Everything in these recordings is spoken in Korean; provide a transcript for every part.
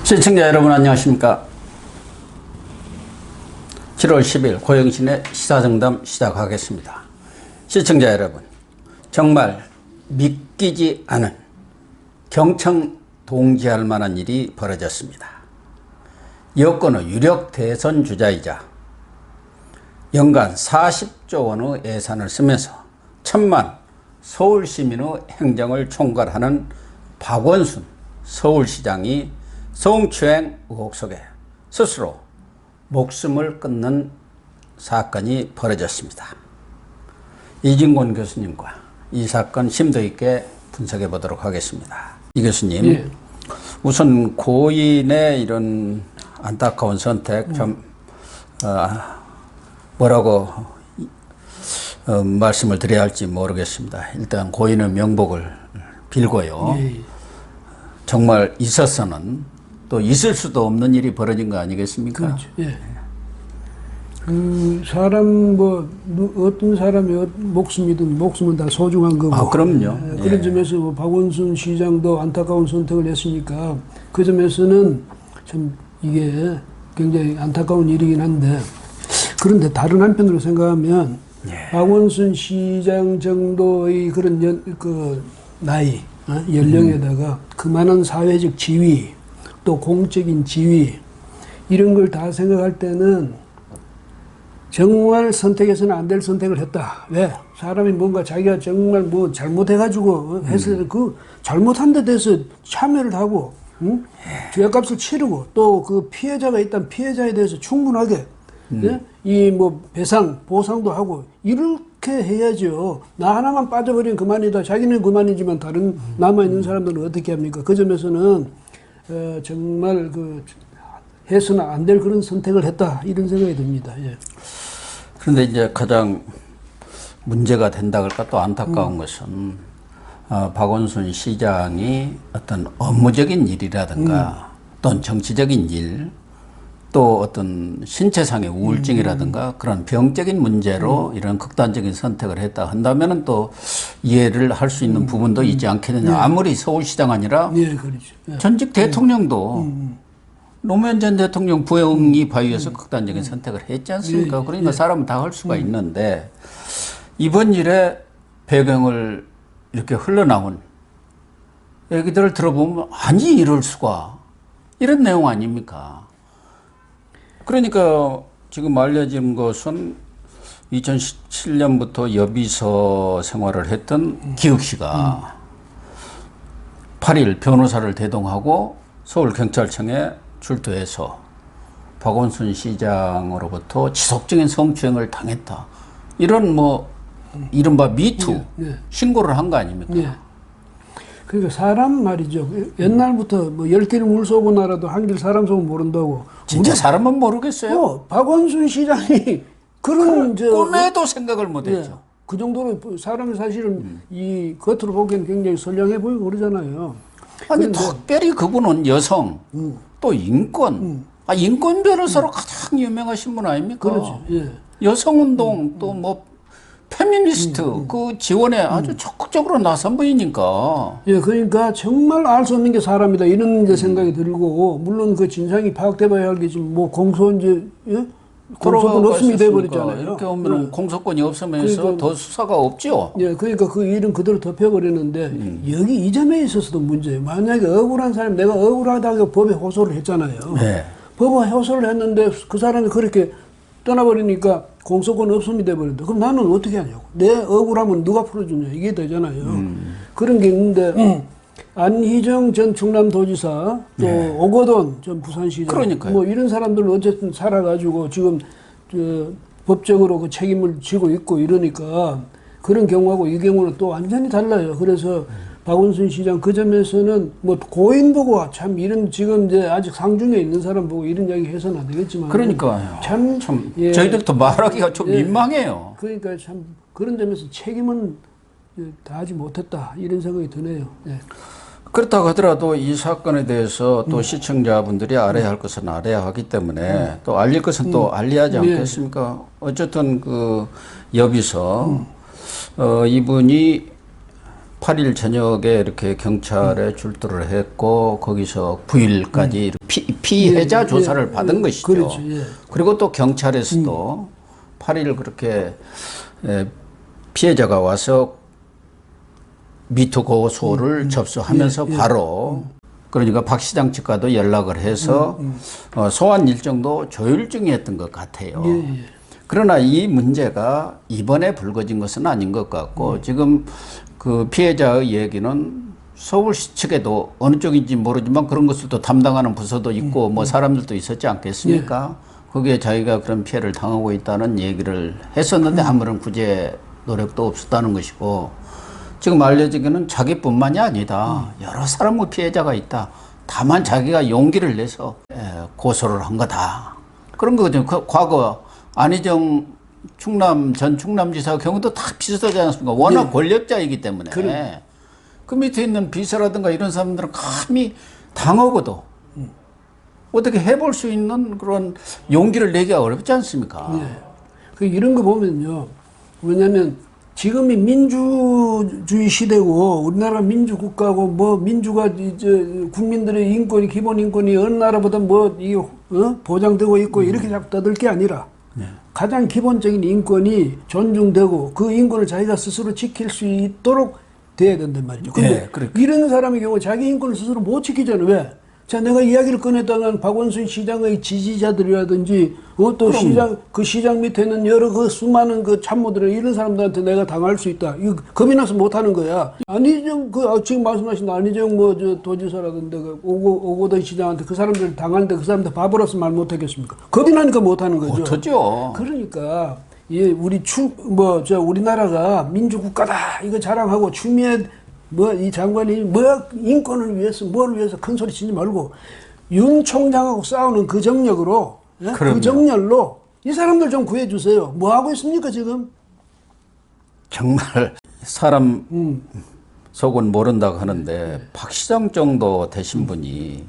시청자 여러분 안녕하십니까. 7월 10일 고영신의 시사정담 시작하겠습니다. 시청자 여러분, 정말 믿기지 않은 경청 동지할 만한 일이 벌어졌습니다. 여권의 유력 대선 주자이자 연간 40조 원의 예산을 쓰면서 천만 서울시민의 행정을 총괄하는 박원순 서울시장이 성추행 의혹 속에 스스로 목숨을 끊는 사건이 벌어졌습니다. 이진곤 교수님과 이 사건 심도 있게 분석해 보도록 하겠습니다. 이 교수님, 예. 우선 고인의 이런 안타까운 선택 좀 뭐라고 말씀을 드려야 할지 모르겠습니다. 일단 고인의 명복을 빌고요. 예. 정말 있었서는 또 있을 수도 없는 일이 벌어진 거 아니겠습니까? 그렇죠. 예. 그 사람 어떤 사람의 목숨이든 목숨은 다 소중한 거고. 아, 그럼요. 예. 그런 점에서 박원순 시장도 안타까운 선택을 했으니까 그 점에서는 참 이게 굉장히 안타까운 일이긴 한데, 그런데 다른 한편으로 생각하면 박원순 시장 정도의 그런 나이, 연령에다가 그만한 사회적 지위, 또 공적인 지위, 이런 걸 다 생각할 때는 정말 선택해서는 안 될 선택을 했다. 왜? 사람이 뭔가 자기가 정말 뭐 잘못해가지고 해서 그 잘못한 데 대해서 참여를 하고, 죄값을 치르고, 또 그 피해자가 있다면 피해자에 대해서 충분하게 예? 이 뭐 배상, 보상도 하고 이렇게 해야죠. 나 하나만 빠져버리면 그만이다. 자기는 그만이지만 다른 남아있는 사람들은 어떻게 합니까? 그 점에서는 정말 해서는 안 될 그런 선택을 했다, 이런 생각이 듭니다. 예. 그런데 이제 가장 문제가 된다 그럴까 또 안타까운 것은 박원순 시장이 어떤 업무적인 일이라든가 또는 정치적인 일, 또 어떤 신체상의 우울증이라든가 그런 병적인 문제로 이런 극단적인 선택을 했다 한다면은 또 이해를 할 수 있는 부분도 있지 않겠느냐. 네. 아무리 서울시장 아니라 그렇죠. 전직 대통령도 노무현 전 대통령 부영이 바위에서 극단적인 선택을 했지 않습니까? 그러니까 사람은 다 할 수가 있는데, 이번 일에 배경을 이렇게 흘러나온 얘기들을 들어보면 아니 이럴 수가, 이런 내용 아닙니까? 그러니까 지금 알려진 것은 2017년부터 여비서 생활을 했던 기욱 씨가 8일 변호사를 대동하고 서울경찰청에 출두해서 박원순 시장으로부터 지속적인 성추행을 당했다, 이런 이른바 미투 신고를 한 거 아닙니까? 그러니까 사람 말이죠. 옛날부터 10개를 물 쏘고 나라도 한 길 사람 쏘면 모른다고. 진짜 사람은 모르겠어요. 박원순 시장이 그런 꿈에도 생각을 못했죠. 그 정도로 사람이 사실은 이 겉으로 보기에는 굉장히 선량해 보이고 그러잖아요. 아니 특별히 그분은 여성, 또 인권, 인권 변호사로 가장 유명하신 분 아닙니까? 그렇죠. 예. 여성운동 또 페미니스트 그 지원에 아주 적극적으로 나선 분이니까. 예, 그러니까 정말 알 수 없는 게 사람이다, 이런 이제 생각이 들고, 물론 그 진상이 파악돼봐야 알겠지만 공소는 없음이 돼버렸잖아요. 이렇게 보면 공소권이 없으면서 그러니까, 더 수사가 없죠. 예, 그러니까 그 일은 그대로 덮여버렸는데 여기 이 점에 있어서도 문제예요. 만약에 억울한 사람이 내가 억울하다고 법에 호소를 했잖아요. 네. 법에 호소를 했는데 그 사람이 그렇게 떠나버리니까 공소권 없음이 돼버린다. 그럼 나는 어떻게 하냐고. 내 억울함은 누가 풀어주냐, 이게 되잖아요. 그런 게 있는데 안희정 전 충남도지사, 또 오거돈 전 부산시장, 그러니까요. 이런 사람들은 어쨌든 살아가지고 지금 법적으로 그 책임을 지고 있고 이러니까 그런 경우하고 이 경우는 또 완전히 달라요. 그래서 박원순 시장 그 점에서는 고인 보고 참 이런 지금 이제 아직 상중에 있는 사람 보고 이런 이야기 해서는 안 되겠지만, 그러니까요. 참 저희들도 말하기가 좀 민망해요. 그러니까 참 그런 점에서 책임은 다하지 못했다, 이런 생각이 드네요. 예. 그렇다고 하더라도 이 사건에 대해서 또 시청자분들이 알아야 할 것은 알아야 하기 때문에 또 알릴 것은 또 알려야 하지 않겠습니까? 어쨌든 그 여비서 이분이 8일 저녁에 이렇게 경찰에 출두를 했고 거기서 9일까지 피해자 예, 조사를 예, 받은 것이죠. 그렇죠. 예. 그리고 또 경찰에서도 8일 그렇게 피해자가 와서 미투 고소를 접수하면서 바로 그러니까 박 시장 측과도 연락을 해서 소환 일정도 조율 중이었던 것 같아요. 예, 예. 그러나 이 문제가 이번에 불거진 것은 아닌 것 같고 지금 그 피해자의 얘기는 서울시 측에도 어느 쪽인지 모르지만 그런 것을 또 담당하는 부서도 있고 뭐 사람들도 있었지 않겠습니까? 거기에 자기가 그런 피해를 당하고 있다는 얘기를 했었는데 아무런 구제 노력도 없었다는 것이고 지금 알려지기는 자기뿐만이 아니다. 여러 사람의 피해자가 있다. 다만 자기가 용기를 내서 고소를 한 거다. 그런 거거든요. 과거 안희정 전 충남지사 경우도 다 비슷하지 않습니까? 워낙 권력자이기 때문에 그 밑에 있는 비서라든가 이런 사람들은 감히 당하고도 어떻게 해볼 수 있는 그런 용기를 내기가 어렵지 않습니까? 그 이런 거 보면요. 왜냐면 지금이 민주주의 시대고 우리나라 민주국가고 뭐 민주가 이제 국민들의 인권이 기본 인권이 어느 나라보다 뭐 이게 보장되고 있고 이렇게 자꾸 떠들 게 아니라 가장 기본적인 인권이 존중되고 그 인권을 자기가 스스로 지킬 수 있도록 돼야 된단 말이죠. 근데 이런 사람의 경우 자기 인권을 스스로 못 지키잖아요. 왜? 자, 내가 이야기를 꺼냈다면 박원순 시장의 지지자들이라든지, 또 그 시장 밑에 있는 여러 그 수많은 그 참모들, 이런 사람들한테 내가 당할 수 있다. 이거 겁이 나서 못 하는 거야. 안희정, 지금 말씀하신 안희정 도지사라든지, 오고돈 시장한테 그 사람들 당하는데 그 사람들 바보라서 말 못 하겠습니까? 겁이 나니까 못 하는 거죠. 못하죠. 그러니까, 우리나라가 민주국가다. 이거 자랑하고 추미애 이 장관이 인권을 위해서 뭘 위해서 큰 소리 치지 말고 윤 총장하고 싸우는 그 정력으로 그 정렬로 이 사람들 좀 구해주세요. 뭐 하고 있습니까 지금? 정말 사람 속은 모른다고 하는데 박 시장 정도 되신 분이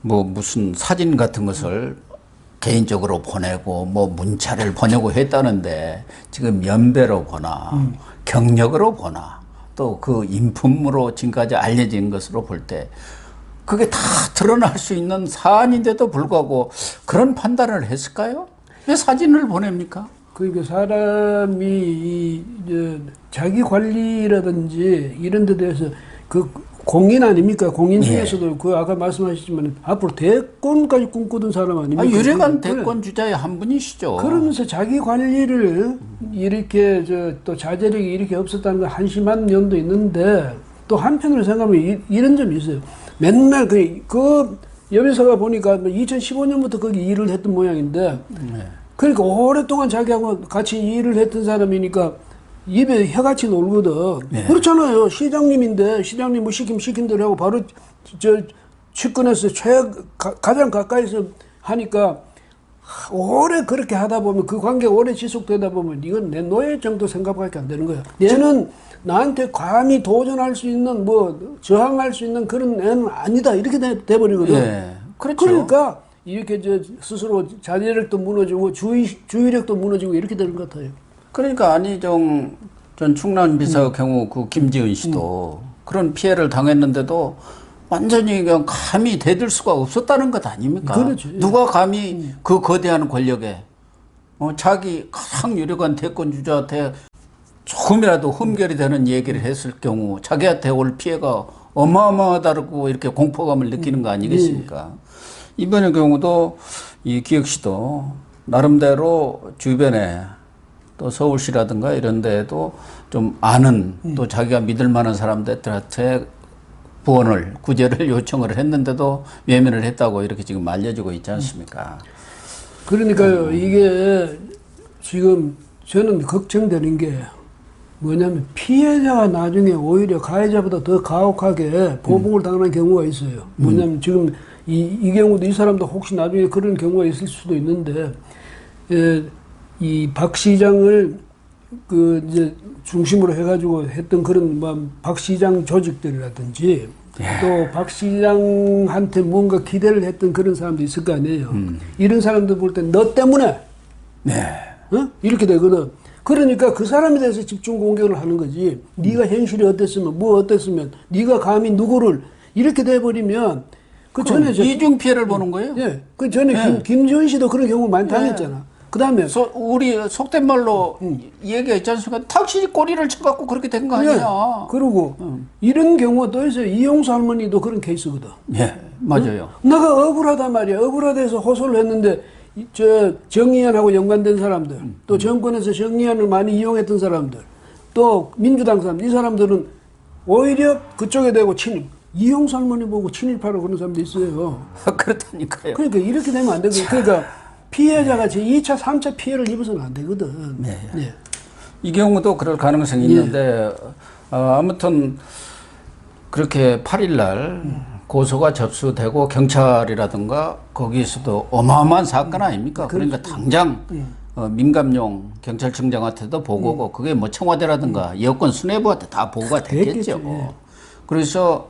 뭐 무슨 사진 같은 것을 개인적으로 보내고 뭐 문자를 보내고 했다는데 지금 연배로 보나 경력으로 보나 또 그 인품으로 지금까지 알려진 것으로 볼 때 그게 다 드러날 수 있는 사안인데도 불구하고 그런 판단을 했을까요? 왜 사진을 보냅니까? 그러니까 사람이 자기 관리라든지 이런 데 대해서 그 공인 아닙니까? 공인 중에서도 그 아까 말씀하셨지만 앞으로 대권까지 꿈꾸던 사람 아닙니까? 유력한 대권 주자의 한 분이시죠. 그러면서 자기 관리를 이렇게 또 자제력이 이렇게 없었다는 건 한심한 면도 있는데 또 한편으로 생각하면 이런 점이 있어요. 맨날 그 여비서가 보니까 2015년부터 거기 일을 했던 모양인데 그러니까 오랫동안 자기하고 같이 일을 했던 사람이니까 입에 혀같이 놀거든. 그렇잖아요. 시장님인데 시장님 뭐 시킨 대로 하고 바로 측근에서 가장 가까이서 하니까 오래 그렇게 하다 보면 그 관계가 오래 지속되다 보면 이건 내 노예 정도 생각밖에 안 되는 거야. 얘는 나한테 감히 도전할 수 있는 저항할 수 있는 그런 애는 아니다 이렇게 돼버리거든. 그렇죠. 그러니까 이렇게 스스로 자제력도 무너지고 주의력도 무너지고 이렇게 되는 것 같아요. 그러니까 안희정 전 충남지사의 경우 그 김지은 씨도 그런 피해를 당했는데도 완전히 그냥 감히 대들 수가 없었다는 것 아닙니까? 그렇죠. 누가 감히 그 거대한 권력에 자기 가장 유력한 대권 주자한테 조금이라도 흠결이 되는 얘기를 했을 경우 자기한테 올 피해가 어마어마하다고 이렇게 공포감을 느끼는 거 아니겠습니까? 이번의 경우도 이 기혁씨도 나름대로 주변에 또 서울시라든가 이런 데에도 좀 아는 또 자기가 믿을 만한 사람들한테 구제를 요청을 했는데도 외면을 했다고 이렇게 지금 알려지고 있지 않습니까? 그러니까요, 이게 지금 저는 걱정되는 게 뭐냐면 피해자가 나중에 오히려 가해자보다 더 가혹하게 보복을 당하는 경우가 있어요. 뭐냐면 지금 이 경우도 이 사람도 혹시 나중에 그런 경우가 있을 수도 있는데, 이 박 시장을 이제 중심으로 해가지고 했던 그런 박 시장 조직들이라든지 또 박 시장한테 뭔가 기대를 했던 그런 사람도 있을 거 아니에요. 이런 사람들 볼 때 너 때문에 이렇게 되거든. 그러니까 그 사람에 대해서 집중 공격을 하는 거지. 네가 현실이 어땠으면 뭐 어땠으면 네가 감히 누구를 이렇게 돼버리면 그 전에 이중 피해를 보는 거예요. 예, 그 전에 김지원 씨도 그런 경우 많이 당했잖아. 그다음에 우리 속된 말로 얘기했지 않습니까? 당신이 꼬리를 쳐갖고 그렇게 된 거 아니야. 그리고 이런 경우가 또 있어요. 이용수 할머니도 그런 케이스거든. 예, 맞아요. 내가 억울하단 말이야. 억울하대서 호소를 했는데 저 정의연하고 연관된 사람들, 또 정권에서 정의연을 많이 이용했던 사람들, 또 민주당 사람들, 이 사람들은 오히려 그쪽에 대고 이용수 할머니 보고 친일파라고 그런 사람도 있어요. 그렇다니까요. 그러니까 이렇게 되면 안 되거든. 그러니까 피해자가 제 2차, 3차 피해를 입어서는 안 되거든. 네. 네. 이 경우도 그럴 가능성이 있는데 아무튼 그렇게 8일 날 고소가 접수되고 경찰이라든가 거기에서도 어마어마한 사건 아닙니까? 그러니까 당장 민감용 경찰청장한테도 보고고 그게 뭐 청와대라든가 여권 수뇌부한테 다 보고가 됐겠죠. 예. 그래서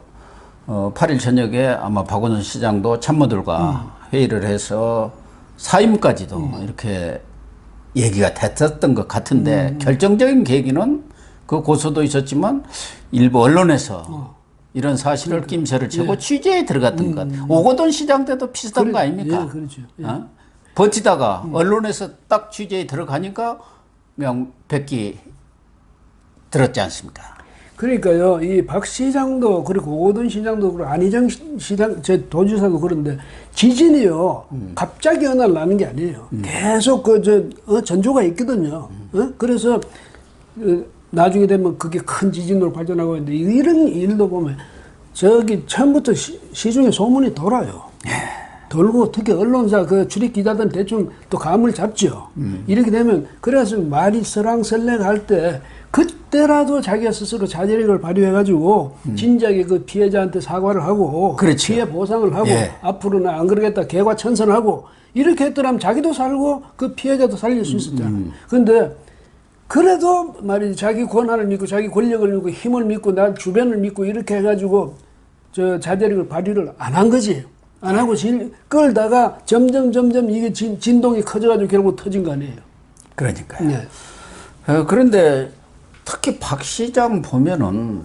8일 저녁에 아마 박원순 시장도 참모들과 회의를 해서 사임까지도 이렇게 얘기가 됐었던 것 같은데 결정적인 계기는 그 고소도 있었지만 일부 언론에서 이런 사실을 낌새를 채고 취재에 들어갔던 것. 오거돈 시장 때도 비슷한 거 아닙니까? 예, 그렇죠. 예. 버티다가 언론에서 딱 취재에 들어가니까 그냥 백기 들었지 않습니까? 그러니까요, 이 박 시장도 그리고 오거돈 시장도 그리고 안희정 시장, 제 도지사도 그런데 지진이요, 갑자기 어느 날 나는 게 아니에요. 계속 전조가 있거든요. 그래서 나중에 되면 그게 큰 지진으로 발전하고 있는데 이런 일도 보면 저기 처음부터 시중에 소문이 돌아요. 돌고 특히 언론사 그 출입 기자들은 대충 또 감을 잡죠. 이렇게 되면 그래서 말이 설랑설레할 때 그때라도 자기가 스스로 자제력을 발휘해가지고 진작에 그 피해자한테 사과를 하고 그렇죠. 피해 보상을 하고 예. 앞으로는 안 그러겠다 개과천선하고 이렇게 했더라면 자기도 살고 그 피해자도 살릴 수 있었잖아요. 그런데 그래도 말이지 자기 권한을 믿고 자기 권력을 믿고 힘을 믿고 나 주변을 믿고 이렇게 해가지고 저 자제력을 발휘를 안 한 거지. 안 하고 끌다가 점점 이게 진동이 커져가지고 결국 터진 거 아니에요. 그러니까요. 네. 그런데 특히 박 시장 보면은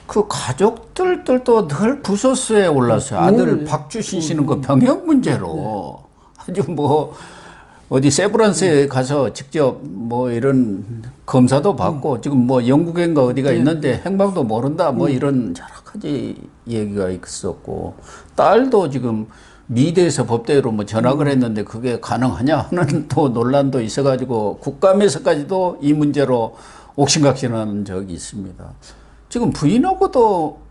그 가족들도 늘 부소스에 올랐어요. 아들 박주신 씨는 그 병역 문제로 아주 뭐 어디 세브란스에 가서 직접 뭐 이런 검사도 받고 지금 뭐 영국인가 어디가 있는데 행방도 모른다 뭐 이런 여러 가지 얘기가 있었고 딸도 지금 미대에서 법대로 뭐 전학을 했는데 그게 가능하냐 하는 또 논란도 있어가지고 국감에서까지도 이 문제로 옥신각신하는 적이 있습니다. 지금 부인하고도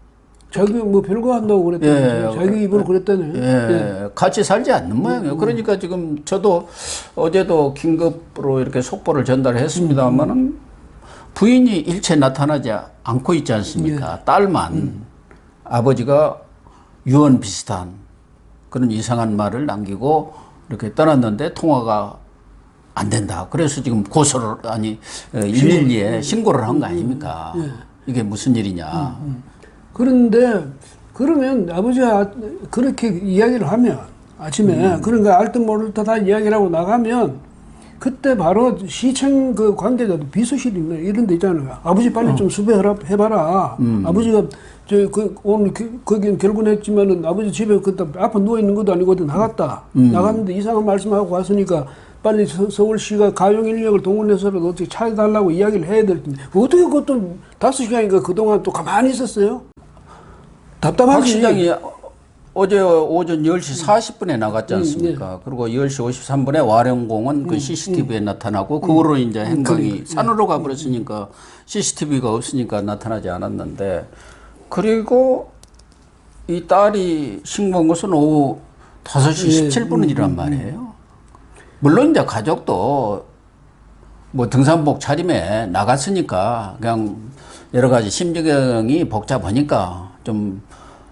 자기 뭐 별거 한다고 그랬다면서요. 자기 입으로 그랬다네. 예, 같이 살지 않는 모양이에요. 그러니까 지금 저도 어제도 긴급으로 이렇게 속보를 전달했습니다만은 부인이 일체 나타나지 않고 있지 않습니까? 딸만 아버지가 유언 비슷한 그런 이상한 말을 남기고 이렇게 떠났는데 통화가 안 된다. 그래서 지금 고소를 112에 신고를 한 거 아닙니까? 이게 무슨 일이냐. 그런데 그러면 아버지가 그렇게 이야기를 하면 아침에 그런가 알 듯 모를 듯 다 이야기를 하고 나가면 그때 바로 시청 그 관계자도 비서실이나 이런 데 있잖아요. 아버지 빨리 좀 수배해봐라. 아버지가 오늘 거긴 결혼했지만은 아버지 집에 그때 아파 누워 있는 것도 아니고 어디 나갔다. 나갔는데 이상한 말씀하고 왔으니까 빨리 서울시가 가용 인력을 동원해서라도 어떻게 찾아달라고 이야기를 해야 될 텐데 어떻게 그것도 5시간인가 그동안 또 가만히 있었어요? 답답하지. 박 시장이 어제 오전 10시 40분에 나갔지 않습니까? 그리고 10시 53분에 와룡공원 그 CCTV에 나타나고 그거로 이제 행방이 산으로 가버렸으니까 CCTV가 없으니까 나타나지 않았는데 그리고 이 딸이 신고한 것은 오후 5시 17분이란 말이에요. 물론 이제 가족도 뭐 등산복 차림에 나갔으니까 그냥 여러 가지 심정이 복잡하니까 좀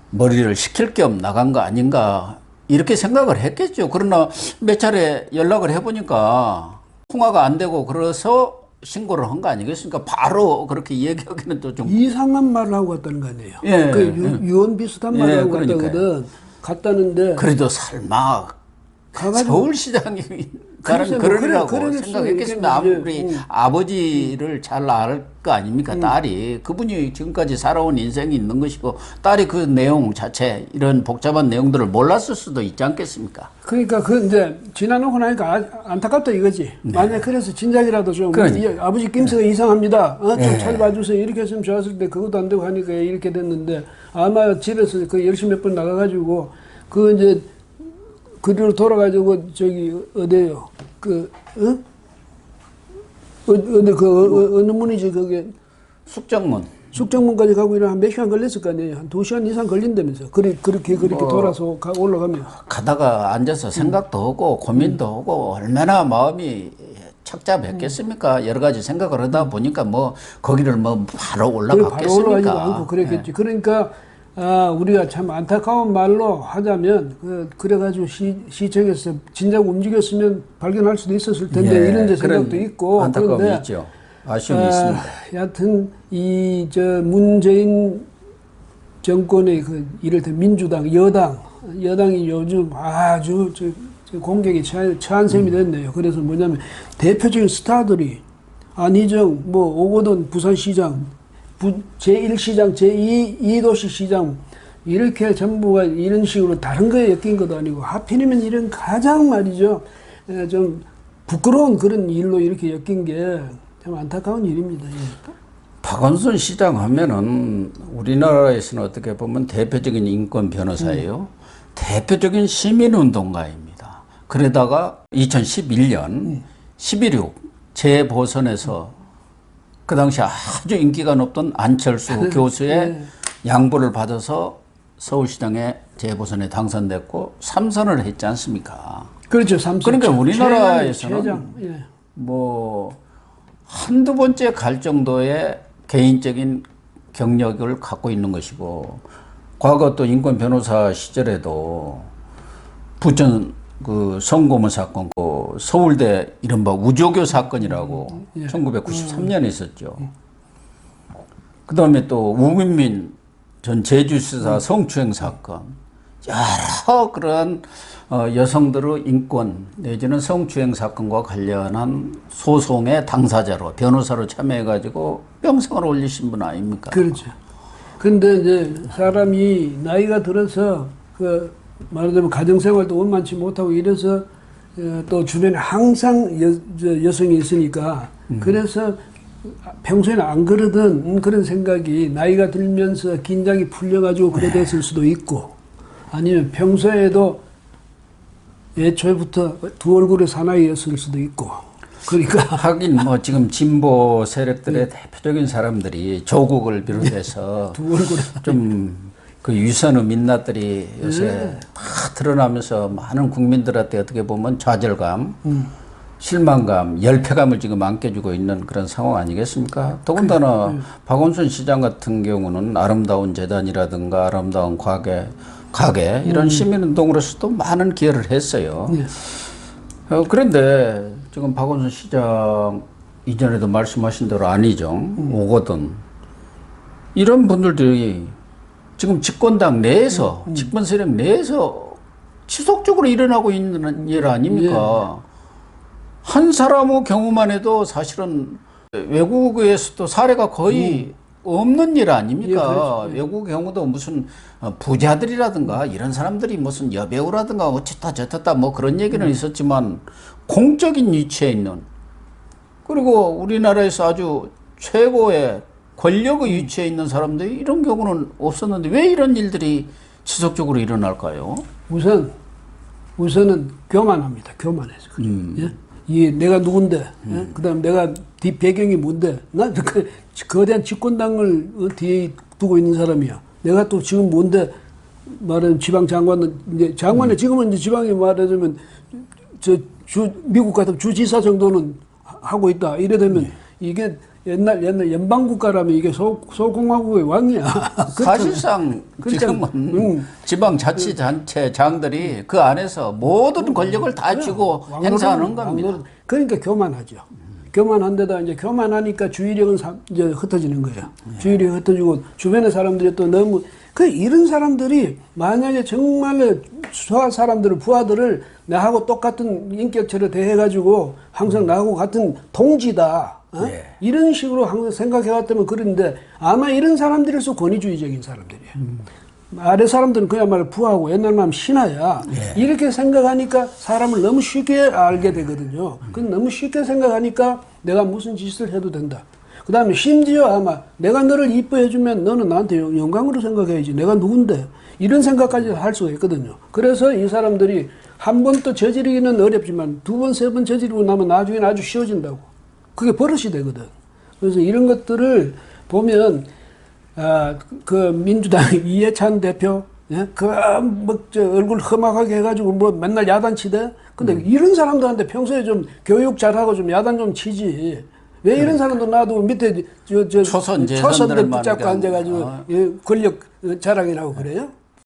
머리를 식힐 겸 나간 거 아닌가 이렇게 생각을 했겠죠. 그러나 몇 차례 연락을 해보니까 통화가 안 되고 그래서 신고를 한 거 아니겠습니까? 바로 그렇게 얘기하기는 또 좀 이상한 말을 하고 갔다는 거 아니에요. 예, 그 유언 비슷한 말을 하고 갔다거든. 갔다는데 그래도 설마 가가지고 서울시장이 나는 글쎄, 뭐 그러리라고 그럴 수도 생각했겠습니다. 있겠는데, 아무리 아버지를 잘 알 거 아닙니까? 딸이 그분이 지금까지 살아온 인생이 있는 것이고 딸이 그 내용 자체 이런 복잡한 내용들을 몰랐을 수도 있지 않겠습니까? 그러니까 그 이제 지나놓고 나니까 안타깝다 이거지. 만약 그래서 진작이라도 좀 그러니까. 이 아버지 낌새가 이상합니다. 좀 네. 잘 봐주세요. 이렇게 했으면 좋았을 때 그것도 안 되고 하니까 이렇게 됐는데 아마 집에서 그 열심히 몇 번 나가가지고 그 이제 그리로 돌아가지고 저기 어디요? 그 어디 그 어느 문이지 그게 숙정문. 숙정문까지 가고 이런 한 몇 시간 걸렸을 거 아니에요. 한 2시간 이상 걸린다면서. 그렇게 돌아서 올라가면. 가다가 앉아서 생각도 하고 고민도 하고 얼마나 마음이 착잡했겠습니까? 여러 가지 생각을 하다 보니까 뭐 거기를 뭐 바로 바로 올라가지도 올라갔겠습니까? 않고 그랬겠지. 그러니까 우리가 참 안타까운 말로 하자면 그래가지고 시청에서 진작 움직였으면 발견할 수도 있었을 텐데 예, 이런 데 그런 생각도 있고 안타까움이 그런데 있죠. 아쉬움이 있습니다. 여하튼 이 문재인 정권의 그 이를테면 민주당 여당이 요즘 아주 저 공격에 처한 셈이 됐네요. 그래서 뭐냐면 대표적인 스타들이 안희정 뭐 오거돈 부산시장 제1시장 제2도시 시장 이렇게 전부가 이런 식으로 다른 거에 엮인 것도 아니고 하필이면 이런 가장 말이죠 좀 부끄러운 그런 일로 이렇게 엮인 게 참 안타까운 일입니다. 예. 박원순 시장 하면은 우리나라에서는 어떻게 보면 대표적인 인권 변호사예요. 대표적인 시민운동가입니다. 그러다가 2011년 11.6 재보선에서 그 당시 아주 인기가 높던 안철수 교수의 양보를 받아서 서울시장에 재보선에 당선됐고 3선을 했지 않습니까? 그렇죠. 삼선. 그러니까 우리나라에서는 최장, 예. 뭐 한두 번째 갈 정도의 개인적인 경력을 갖고 있는 것이고 과거 또 인권 변호사 시절에도 부천 그 성고문 사건, 그 서울대 이른바 우조교 사건이라고 1993년에 있었죠. 그 다음에 또 우민민 전 제주시사 성추행 사건, 여러 그런 여성들의 인권 내지는 성추행 사건과 관련한 소송의 당사자로 변호사로 참여해가지고 평생을 올리신 분 아닙니까? 그렇죠. 근데 이제 사람이 나이가 들어서 그 말하자면 가정생활도 원만치 못하고 이래서 또 주변에 항상 여성이 있으니까 그래서 평소에는 안 그러던 그런 생각이 나이가 들면서 긴장이 풀려가지고 그래 됐을 수도 있고 아니면 평소에도 애초부터 두 얼굴의 사나이였을 수도 있고 그러니까 하긴 뭐 지금 진보 세력들의 대표적인 사람들이 조국을 비롯해서 두 얼굴의 좀 그 유선의 민낯들이 요새 막 드러나면서 많은 국민들한테 어떻게 보면 좌절감, 실망감, 열패감을 지금 안겨주고 있는 그런 상황 아니겠습니까? 더군다나 박원순 시장 같은 경우는 아름다운 재단이라든가 아름다운 가게 이런 시민운동으로서도 많은 기여를 했어요. 그런데 지금 박원순 시장 이전에도 말씀하신 대로 안희정, 오거돈 이런 분들이 지금 집권당 내에서 집권 세력 내에서 지속적으로 일어나고 있는 일 아닙니까? 한 사람의 경우만 해도 사실은 외국에서도 사례가 거의 없는 일 아닙니까? 예, 그렇죠. 외국 경우도 무슨 부자들이라든가 이런 사람들이 무슨 여배우라든가 어쨌다 저쨌다 뭐 그런 얘기는 있었지만 공적인 위치에 있는 그리고 우리나라에서 아주 최고의 권력의 위치에 있는 사람들이 이런 경우는 없었는데 왜 이런 일들이 지속적으로 일어날까요? 우선은 교만합니다. 교만해서 그래. 예? 이 내가 누군데, 예? 그다음 내가 뒤 배경이 뭔데, 나 그 거대한 집권당을 뒤에 두고 있는 사람이야. 내가 또 지금 뭔데 말하면 지방 장관은 이제 장관은 지금은 이제 지방에 말하자면 미국 같은 주지사 정도는 하고 있다. 이래 되면 이게 옛날 연방 국가라면 이게 소공화국의 왕이야. 사실상 지금은 지방자치단체장들이 그 안에서 모든 권력을 다 쥐고 행사하는 겁니다. 그러니까 교만하죠. 교만한데다 이제 교만하니까 주의력은 이제 흩어지는 거예요. 주의력이 흩어지고 주변의 사람들이 또 너무 이런 사람들이 만약에 정말로 사람들을 부하들을 나하고 똑같은 인격체로 대해가지고 항상 나하고 같은 동지다. 예. 이런 식으로 항상 생각해왔다면 그런데 아마 이런 사람들에서 권위주의적인 사람들이에요. 아래 사람들은 그야말로 부하고 옛날 마음 신하야. 예. 이렇게 생각하니까 사람을 너무 쉽게 알게 되거든요. 너무 쉽게 생각하니까 내가 무슨 짓을 해도 된다. 그 다음에 심지어 아마 내가 너를 이뻐해주면 너는 나한테 영광으로 생각해야지. 내가 누군데. 이런 생각까지 할 수가 있거든요. 그래서 이 사람들이 한 번 또 저지르기는 어렵지만 두 번, 세 번 저지르고 나면 나중에는 아주 쉬워진다고. 그게 버릇이 되거든. 그래서 이런 것들을 보면 그 민주당 이해찬 대표, 예? 얼굴 험악하게 해가지고 맨날 야단치대? 근데 이런 사람들한테 평소에 좀 교육 잘하고 좀 야단 좀 치지. 왜 이런 사람도 놔두고 밑에 초선들 붙잡고 앉아가지고 권력 자랑이라고 그래요?